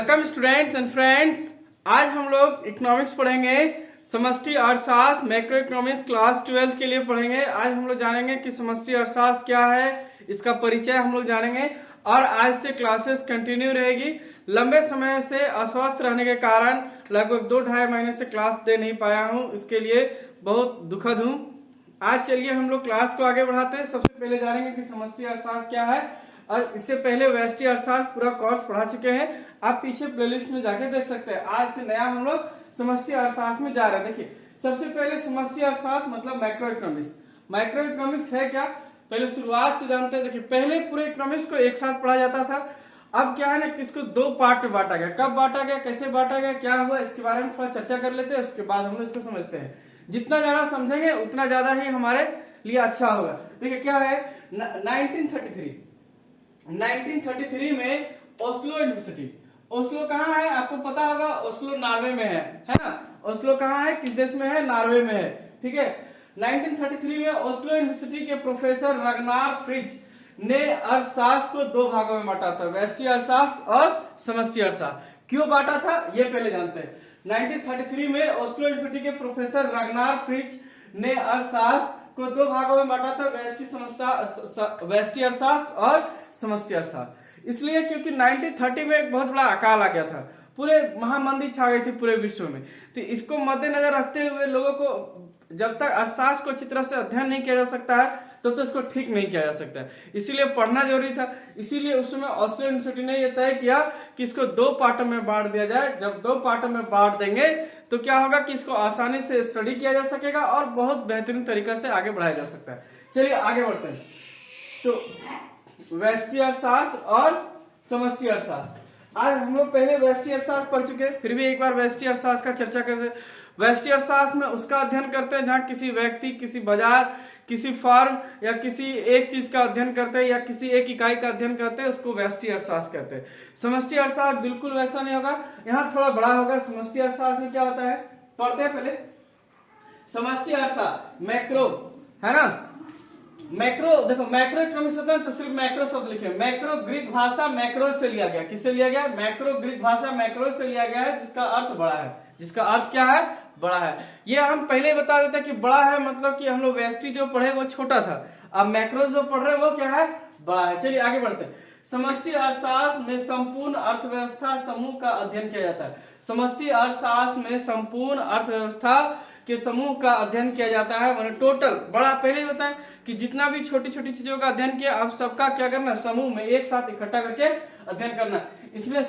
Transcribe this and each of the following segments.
Welcome students and friends. आज हम लोग इकोनॉमिक्स पढ़ेंगे, समष्टि अर्थशास्त्र मैक्रो इकोनॉमिक्स क्लास 12 के लिए पढ़ेंगे। आज हम लोग जानेंगे कि समष्टि अर्थशास्त्र क्या है, इसका परिचय हम लोग जानेंगे और आज से क्लासेस कंटिन्यू रहेगी। लंबे समय से अस्वस्थ रहने के कारण लगभग 2-2.5 महीने से क्लास दे नहीं पाया हूँ, इसके लिए बहुत दुखद हूँ। आज चलिए हम लोग क्लास को आगे बढ़ाते हैं। सबसे पहले जानेंगे कि समष्टि अर्थशास्त्र क्या है और इससे पहले व्यष्टि अर्थशास्त्र पूरा कोर्स पढ़ा चुके हैं, आप पीछे प्लेलिस्ट में जाके देख सकते हैं। आज से नया हम लोग समष्टि अर्थशास्त्र में जा रहे हैं। देखिए, सबसे पहले समष्टि अर्थशास्त्र मतलब मैक्रो इकोनॉमिक्स। मैक्रो इकोनॉमिक्स है क्या, पहले शुरुआत से जानते हैं। देखिए, पहले पूरे इकोनॉमिक्स को एक साथ पढ़ा जाता था, अब क्या है ना कि इसको 2 पार्ट में बांटा गया। कब बांटा गया, कैसे बांटा गया, क्या हुआ, इसके बारे में थोड़ा चर्चा कर लेते हैं, उसके बाद हम लोग इसको समझते हैं। जितना ज्यादा समझेंगे उतना ज्यादा ही हमारे लिए अच्छा होगा। देखिए क्या है, 1933 में ओस्लो यूनिवर्सिटी, ओस्लो कहाँ है आपको पता होगा, ओस्लो नॉर्वे में है ना। ओस्लो कहाँ है, किस देश में है, नॉर्वे में है, ठीक है। 1933 में ओस्लो यूनिवर्सिटी के प्रोफेसर रगनार फ्रिज ने अर्थशास्त्र को 2 भागों में बांटा था, व्यष्टि अर्थशास्त्र और समष्टि अर्थशास्त्र। क्यों बांटा था ये पहले जानते हैं। 1933 में ओस्लो यूनिवर्सिटी के प्रोफेसर रगनार फ्रिज ने अर्थशास्त्र को 2 भागों में बांटा था, व्यष्टि अर्थशास्त्र और समष्टि अर्थशास्त्र। इसलिए क्योंकि 1930 में एक बहुत बड़ा अकाल आ गया था, पूरे महामंदी छा गई थी पूरे विश्व में। तो इसको मद्देनजर रखते हुए लोगों को जब तक अर्थशास्त्र को अच्छी तरह से अध्ययन नहीं किया जा सकता है तब तो इसको ठीक नहीं किया जा सकता है, इसीलिए पढ़ना जरूरी था। इसीलिए उस समय ऑस्लो यूनिवर्सिटी ने यह तय किया कि इसको 2 पार्टों में बांट दिया जाए। जब 2 पार्टों में बांट देंगे तो क्या होगा कि इसको आसानी से स्टडी किया जा सकेगा और बहुत बेहतरीन तरीके से आगे बढ़ाया जा सकता है। चलिए आगे बढ़ते हैं। तो व्यष्टि अर्थशास्त्र और समष्टि अर्थशास्त्र, आज हम लोग पहले व्यष्टि अर्थशास्त्र पढ़ चुके हैं, फिर भी एक बार व्यष्टि अर्थशास्त्र का चर्चा करते हैं। व्यष्टि अर्थशास्त्र में उसका अध्ययन करते हैं जहां किसी व्यक्ति, किसी बाजार, किसी फर्म या किसी एक चीज का अध्ययन करते हैं या किसी एक इकाई का अध्ययन करते हैं, उसको व्यष्टि अर्थशास्त्र कहते हैं। समष्टि अर्थशास्त्र बिल्कुल वैसा नहीं होगा, यहाँ थोड़ा बड़ा होगा। समष्टि अर्थशास्त्र में क्या होता है पढ़ते हैं पहले। समष्टि अर्थशास्त्र मैक्रो है ना, मैक्रो देखो, मैक्रो इकोनॉमिक्स होता है तो सिर्फ मैक्रो शब्द लिखे। मैक्रो ग्रीक भाषा मैक्रो से लिया गया, किससे लिया गया, मैक्रो ग्रीक भाषा मैक्रो से लिया गया है, जिसका अर्थ बड़ा है। जिसका अर्थ क्या है, बड़ा है। ये हम पहले बता देते कि बड़ा है मतलब कि हम लोग व्यष्टि जो पढ़े वो छोटा था, अब मैक्रो जो पढ़ रहे वो क्या है, बड़ा है। चलिए आगे बढ़ते हैं। समष्टि अर्थशास्त्र में संपूर्ण अर्थव्यवस्था समूह का अध्ययन किया जाता है। समष्टि अर्थशास्त्र में संपूर्ण अर्थव्यवस्था के समूह का अध्ययन किया जाता है, माने टोटल बड़ा। पहले ही बताएं कि जितना भी छोटी छोटी चीजों का अध्ययन किया, अब सबका क्या करना, समूह में एक साथ इकट्ठा करके अध्ययन करना। इसमें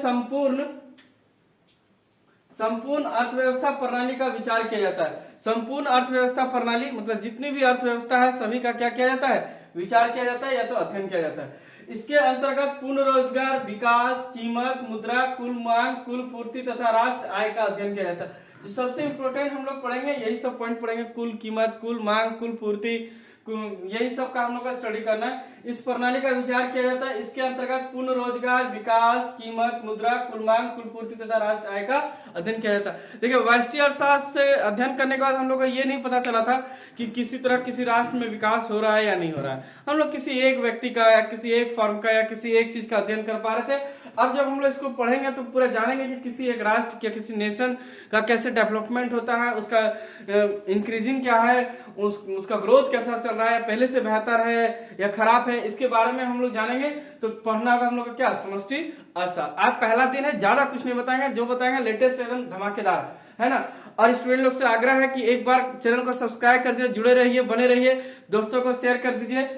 संपूर्ण अर्थव्यवस्था प्रणाली का विचार किया जाता है। संपूर्ण अर्थव्यवस्था प्रणाली मतलब जितनी भी अर्थव्यवस्था है सभी का क्या किया जाता है, विचार किया जाता है या तो अध्ययन किया जाता है। इसके अंतर्गत पूर्ण रोजगार, विकास, कीमत, मुद्रा, कुल मांग, कुल पूर्ति तथा राष्ट्र आय का अध्ययन किया जाता है। जो सबसे इंपॉर्टेंट हम लोग पढ़ेंगे यही सब पॉइंट पढ़ेंगे, कुल कीमत, कुल मांग, कुल पूर्ति, यही सब का हम लोग का स्टडी करना है। इस प्रणाली का विचार किया जाता है। इसके अंतर्गत पूर्ण रोजगार, विकास, कीमत, मुद्रा, कुल मांग, कुल पूर्ति तथा राष्ट्र आय का अध्ययन किया जाता है। देखिए, व्यष्टि अर्थशास्त्र से अध्ययन करने के बाद हम लोग को ये नहीं पता चला था कि किसी तरह किसी राष्ट्र में विकास हो रहा है या नहीं हो रहा है। हम लोग किसी एक व्यक्ति का या किसी एक फर्म का या किसी एक चीज का अध्ययन कर पा रहे थे। अब जब हम लोग इसको पढ़ेंगे तो पूरा जानेंगे कि किसी एक राष्ट्र या किसी नेशन का कैसे डेवलपमेंट होता है, उसका इंक्रीजिंग क्या है, उसका ग्रोथ कैसा चल रहा है, पहले से बेहतर है या खराब है, इसके बारे में हम लोग जानेंगे। तो पढ़ना होगा हम लोग का क्या, समष्टि अर्थशास्त्र। आज पहला दिन है, ज्यादा कुछ नहीं बताएंगे, जो बताएंगे लेटेस्ट एकदम धमाकेदार है ना। और स्टूडेंट लोग से आग्रह है कि एक बार चैनल को सब्सक्राइब कर दीजिए, जुड़े रहिए, बने रहिए, दोस्तों को शेयर कर दीजिए।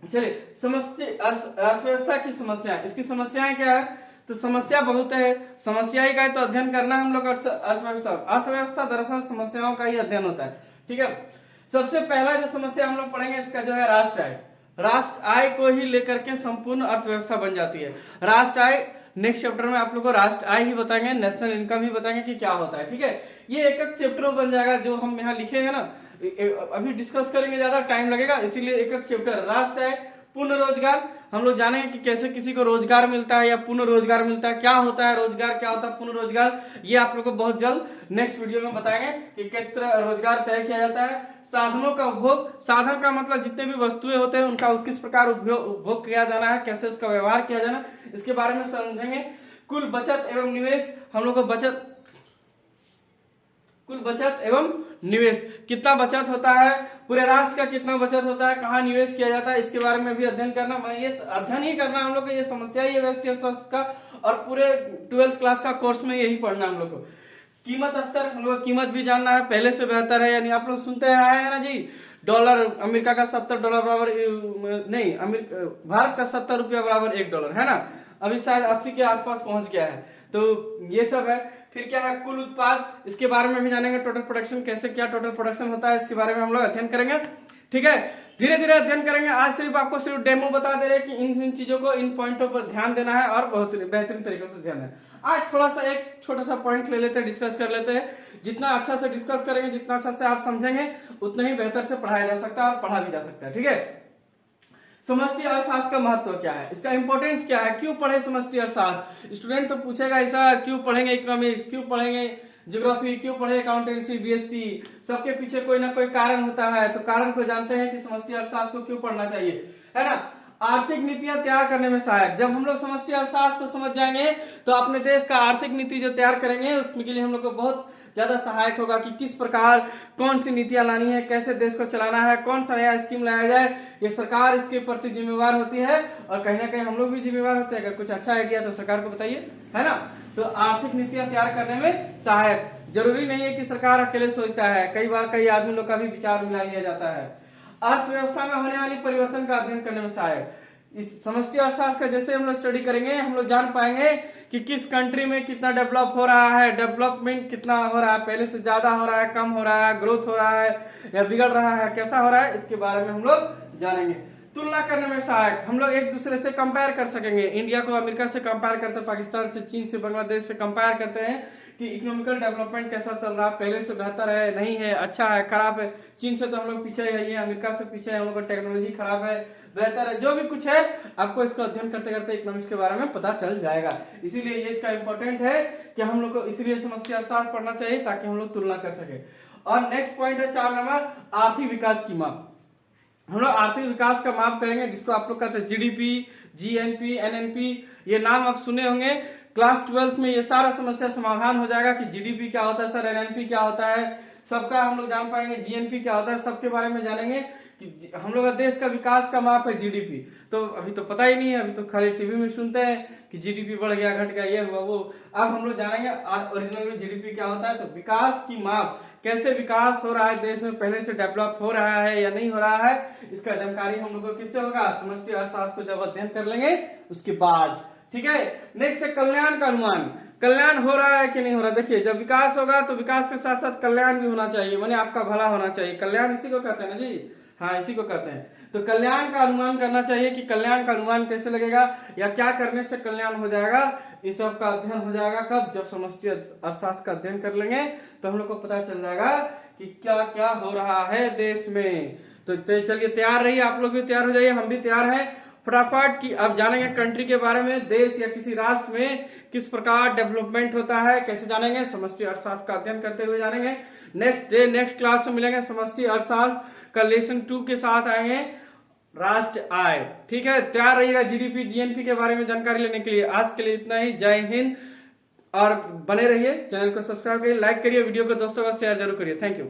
चलिए, समष्टि अर्थव्यवस्था की समस्या, इसकी समस्याएं क्या है, तो समस्या बहुत है, समस्या ही का है तो अध्ययन करना हम लोग अर्थव्यवस्था। अर्थव्यवस्था दरअसल समस्याओं का ही अध्ययन होता है, ठीक है। सबसे पहला जो समस्या हम लोग पढ़ेंगे इसका जो है राष्ट्र आय। राष्ट्र आय को ही लेकर के संपूर्ण अर्थव्यवस्था बन जाती है। राष्ट्र आय नेक्स्ट चैप्टर में आप लोग को राष्ट्र आय ही बताएंगे, नेशनल इनकम ही बताएंगे कि क्या होता है, ठीक है। ये एक एक चैप्टर बन जाएगा, जो हम यहाँ लिखे हैं ना, अभी डिस्कस करेंगे, ज्यादा टाइम लगेगा, इसीलिए एक एक चैप्टर। राष्ट्र आय, पूर्ण रोजगार, हम लोग जानेंगे कि कैसे किसी को रोजगार मिलता है या पूर्ण रोजगार मिलता है, क्या होता है रोजगार, क्या होता है पूर्ण रोजगार, ये आप लोग को बहुत जल्द नेक्स्ट वीडियो में बताएंगे कि किस तरह रोजगार तय किया जाता है। साधनों का उपभोग, साधन का मतलब जितने भी वस्तुएं होते हैं उनका किस प्रकार उपभोग किया जाना है, कैसे उसका व्यवहार किया जाना, इसके बारे में समझेंगे। कुल बचत एवं निवेश, हम लोग को कुल बचत एवं निवेश कितना बचत होता है, पूरे राष्ट्र का कितना बचत होता है, कहाँ निवेश किया जाता है, इसके बारे में भी अध्ययन करना। ये अध्ययन ही करना हम लोग को, ये समस्या ही है व्यष्टि अर्थशास्त्र का, और पूरे 12th क्लास का कोर्स में यही पढ़ना हम लोग को। कीमत स्तर, हम लोग कीमत भी जानना है, पहले से बेहतर है, यानी आप लोग सुनते आए हैं ना जी, डॉलर अमेरिका का $70 बराबर नहीं, भारत का ₹70 बराबर $1 है ना, अभी शायद 80 के आसपास पहुंच गया है। तो ये सब है। फिर क्या है, कुल उत्पाद, इसके बारे में भी जानेंगे। टोटल प्रोडक्शन, कैसे क्या टोटल प्रोडक्शन होता है, इसके बारे में हम लोग अध्ययन करेंगे। ठीक है, धीरे धीरे अध्ययन करेंगे। आज सिर्फ आपको सिर्फ डेमो बता दे रहे हैं कि इन चीजों को, इन पॉइंटों पर ध्यान देना है और बहुत बेहतरीन तरीके से ध्यान देना। आज थोड़ा सा एक छोटा सा पॉइंट ले लेते हैं, डिस्कस कर लेते हैं। जितना अच्छा से डिस्कस करेंगे, जितना अच्छा से आप समझेंगे, उतना ही बेहतर से पढ़ाया जा सकता है और पढ़ा भी जा सकता है। ठीक है, समष्टि अर्थशास्त्र का महत्व क्या है, इसका इंपॉर्टेंस क्या है, क्यों पढ़े समष्टि अर्थशास्त्र। स्टूडेंट तो पूछेगा ऐसा, क्यों पढ़ेंगे इकोनॉमिक्स, क्यों पढ़ेंगे ज्योग्राफी, क्यों पढ़े अकाउंटेंसी, बीएसटी, सबके पीछे कोई ना कोई कारण होता है। तो कारण को जानते हैं कि समष्टि अर्थशास्त्र को क्यों पढ़ना चाहिए, है ना। आर्थिक नीतियां तैयार करने में सहायक, जब हम लोग समष्टि अर्थशास्त्र को समझ जाएंगे तो अपने देश का आर्थिक नीति जो तैयार करेंगे उसके लिए हम लोग को बहुत ज्यादा सहायक होगा कि किस प्रकार कौन सी नीतियां लानी है, कैसे देश को चलाना है, कौन सा नया स्कीम लाया जाए। ये सरकार इसके प्रति जिम्मेवार होती है और कहीं ना कहीं हम लोग भी जिम्मेवार होते हैं। अगर कुछ अच्छा आइडिया तो सरकार को बताइए, है ना। तो आर्थिक नीतियां तैयार करने में सहायक, जरूरी नहीं है कि सरकार अकेले सोचता है, कई बार कई आदमी लोग का भी विचार मिला लिया जाता है। अर्थव्यवस्था में होने वाली परिवर्तन का अध्ययन करने में सहायक, इस समष्टि अर्थशास्त्र का जैसे हम लोग स्टडी करेंगे, हम लोग जान पाएंगे कि किस कंट्री में कितना डेवलप हो रहा है, डेवलपमेंट कितना हो रहा है, पहले से ज्यादा हो रहा है, कम हो रहा है, ग्रोथ हो रहा है या बिगड़ रहा है, कैसा हो रहा है, इसके बारे में हम लोग जानेंगे। तुलना करने में सहायक, हम लोग एक दूसरे से कंपेयर कर सकेंगे। इंडिया को अमेरिका से कंपेयर करते हैं, पाकिस्तान से, चीन से, बांग्लादेश से कंपेयर करते हैं कि इकोनॉमिकल डेवलपमेंट कैसा चल रहा है, पहले से बेहतर है, नहीं है, अच्छा है, खराब है। चीन से तो हम लोग पीछे है, अमेरिका से पीछे है, हम लोग का टेक्नोलॉजी खराब है, बेहतर है, जो भी कुछ है आपको इसको अध्ययन करते करते इकोनॉमिक्स के बारे में पता चल जाएगा। इसीलिए ये इसका इंपॉर्टेंट है कि हम लोग को इसीलिए समष्टि अर्थशास्त्र पढ़ना चाहिए ताकि हम लोग तुलना कर सके। और नेक्स्ट पॉइंट है 4 नंबर, आर्थिक विकास की माप। हम लोग आर्थिक विकास का माप करेंगे, जिसको आप लोग कहते हैं जीडीपी, जीएनपी, एनएनपी, ये नाम आप सुने होंगे। क्लास 12th में ये सारा समस्या समाधान हो जाएगा कि जीडीपी क्या होता है सर, एनएनपी क्या होता है, सबका हम लोग जान पाएंगे, जीएनपी क्या होता है, सबके बारे में जानेंगे कि हम लोग का देश का विकास का माप है जीडीपी। तो अभी तो पता ही नहीं है, अभी तो खाली टीवी में सुनते हैं कि जीडीपी बढ़ गया, घट गया, ये हुआ वो। अब हम लोग जानेंगे ओरिजिनल में जीडीपी क्या होता है। तो विकास की माप, कैसे विकास हो रहा है देश में, पहले से डेवलप हो रहा है या नहीं हो रहा है, इसका जानकारी हम लोग को किससे होगा, समष्टि अर्थशास्त्र को जब अध्ययन कर लेंगे उसके बाद। ठीक है, नेक्स्ट है कल्याण का अनुमान। कल्याण हो रहा है कि नहीं हो रहा। देखिए, जब विकास होगा तो विकास के साथ साथ कल्याण भी होना चाहिए, माने आपका भला होना चाहिए। कल्याण इसी को कहते हैं ना जी, हाँ इसी को कहते हैं। तो कल्याण का अनुमान करना चाहिए कि कल्याण का अनुमान कैसे लगेगा या क्या करने से कल्याण हो जाएगा, इस सब का अध्ययन हो जाएगा कब, जब समष्टि अर्थशास्त्र का अध्ययन कर लेंगे तो हम लोग को पता चल जाएगा कि क्या क्या हो रहा है देश में। तो चलिए तैयार रहिए, आप लोग भी तैयार हो जाइए, हम भी तैयार हैं फटाफट की। अब जानेंगे कंट्री के बारे में, देश या किसी राष्ट्र में किस प्रकार डेवलपमेंट होता है, कैसे जानेंगे, समष्टि अर्थशास्त्र का अध्ययन करते हुए जानेंगे। नेक्स्ट डे नेक्स्ट क्लास में मिलेंगे, समष्टि अर्थशास्त्र का लेसन 2 के साथ आएंगे, राष्ट्र आय। ठीक है, तैयार रहिएगा जीडीपी, जीएनपी के बारे में जानकारी लेने के लिए। आज के लिए इतना ही, जय हिंद। और बने रहिए, चैनल को सब्सक्राइब करिए, लाइक करिए, वीडियो को दोस्तों का शेयर जरूर करिए। Thank you.